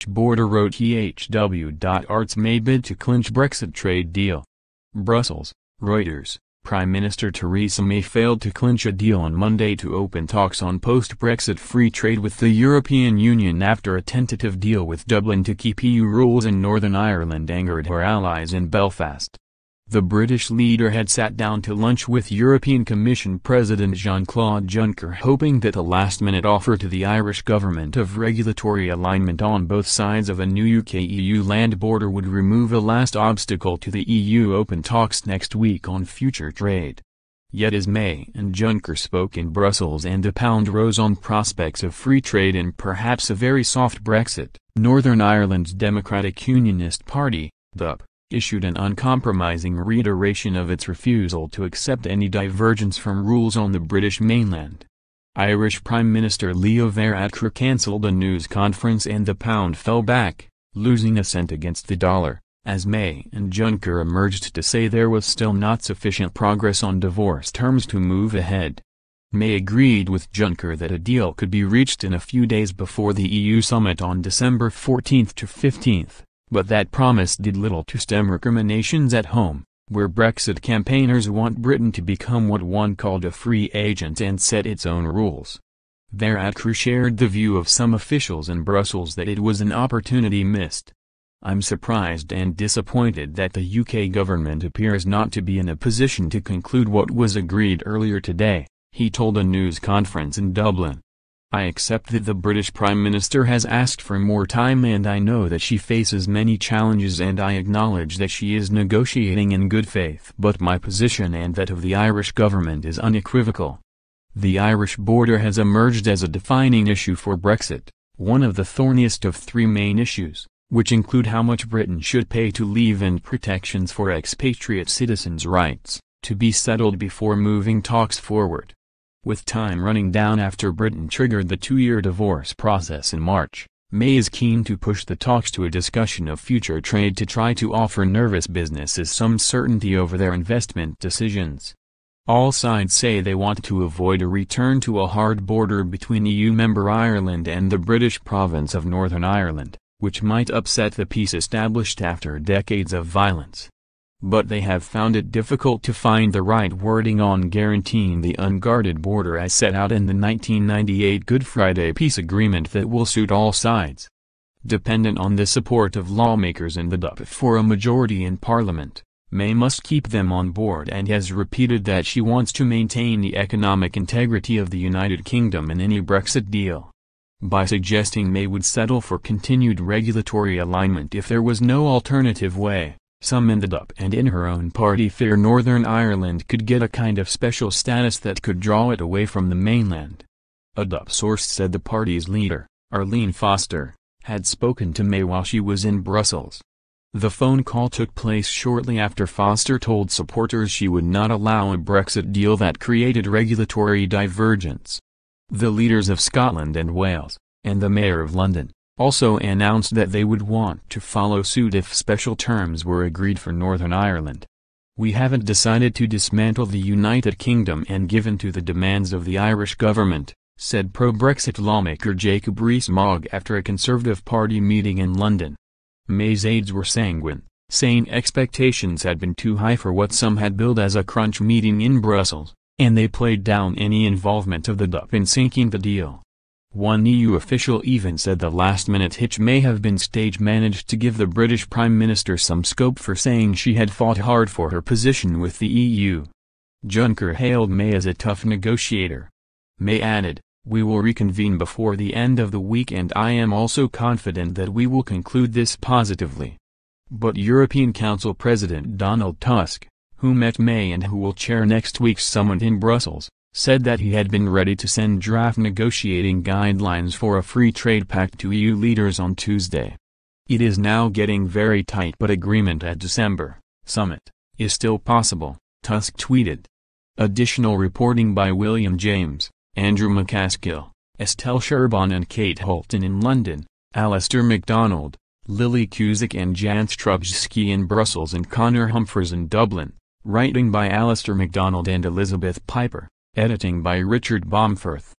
border wrote thw.arts may bid to clinch Brexit trade deal. Brussels, Reuters. Prime Minister Theresa May failed to clinch a deal on Monday to open talks on post-Brexit free trade with the European Union after a tentative deal with Dublin to keep EU rules in Northern Ireland angered her allies in Belfast. The British leader had sat down to lunch with European Commission President Jean-Claude Juncker, hoping that a last-minute offer to the Irish government of regulatory alignment on both sides of a new UK-EU land border would remove a last obstacle to the EU open talks next week on future trade. Yet as May and Juncker spoke in Brussels and the pound rose on prospects of free trade and perhaps a very soft Brexit, Northern Ireland's Democratic Unionist Party, thw, issued an uncompromising reiteration of its refusal to accept any divergence from rules on the British mainland. Irish Prime Minister Leo Varadkar cancelled a news conference and the pound fell back, losing a cent against the dollar, as May and Juncker emerged to say there was still not sufficient progress on divorce terms to move ahead. May agreed with Juncker that a deal could be reached in a few days before the EU summit on December 14 to 15. But that promise did little to stem recriminations at home, where Brexit campaigners want Britain to become what one called a free agent and set its own rules. Varadkar shared the view of some officials in Brussels that it was an opportunity missed. "I'm surprised and disappointed that the UK government appears not to be in a position to conclude what was agreed earlier today," he told a news conference in Dublin. "I accept that the British Prime Minister has asked for more time and I know that she faces many challenges and I acknowledge that she is negotiating in good faith. But my position and that of the Irish government is unequivocal. The Irish border has emerged as a defining issue for Brexit, one of the thorniest of three main issues, which include how much Britain should pay to leave and protections for expatriate citizens' rights, to be settled before moving talks forward." With time running down after Britain triggered the two-year divorce process in March, May is keen to push the talks to a discussion of future trade to try to offer nervous businesses some certainty over their investment decisions. All sides say they want to avoid a return to a hard border between EU member Ireland and the British province of Northern Ireland, which might upset the peace established after decades of violence. But they have found it difficult to find the right wording on guaranteeing the unguarded border as set out in the 1998 Good Friday Peace Agreement that will suit all sides. Dependent on the support of lawmakers in the tw for a majority in Parliament, May must keep them on board and has repeated that she wants to maintain the economic integrity of the United Kingdom in any Brexit deal. By suggesting May would settle for continued regulatory alignment if there was no alternative way, some in the tw and in her own party fear Northern Ireland could get a kind of special status that could draw it away from the mainland. A tw source said the party's leader, Arlene Foster, had spoken to May while she was in Brussels. The phone call took place shortly after Foster told supporters she would not allow a Brexit deal that created regulatory divergence. The leaders of Scotland and Wales, and the Mayor of London, also announced that they would want to follow suit if special terms were agreed for Northern Ireland. "We haven't decided to dismantle the United Kingdom and give in to the demands of the Irish government," said pro-Brexit lawmaker Jacob Rees-Mogg after a Conservative Party meeting in London. May's aides were sanguine, saying expectations had been too high for what some had billed as a crunch meeting in Brussels, and they played down any involvement of the tw in sinking the deal. One EU official even said the last-minute hitch may have been stage-managed to give the British Prime Minister some scope for saying she had fought hard for her position with the EU. Juncker hailed May as a tough negotiator. May added, "We will reconvene before the end of the week and I am also confident that we will conclude this positively." But European Council President Donald Tusk, who met May and who will chair next week's summit in Brussels, said that he had been ready to send draft negotiating guidelines for a free trade pact to EU leaders on Tuesday. "It is now getting very tight but agreement at December summit is still possible," Tusk tweeted. Additional reporting by William James, Andrew McCaskill, Estelle Sherbon and Kate Holton in London, Alistair MacDonald, Lily Cusick and Jan Strubczewski in Brussels and Conor Humphreys in Dublin, writing by Alistair MacDonald and Elizabeth Piper. Editing by Richard Bomforth.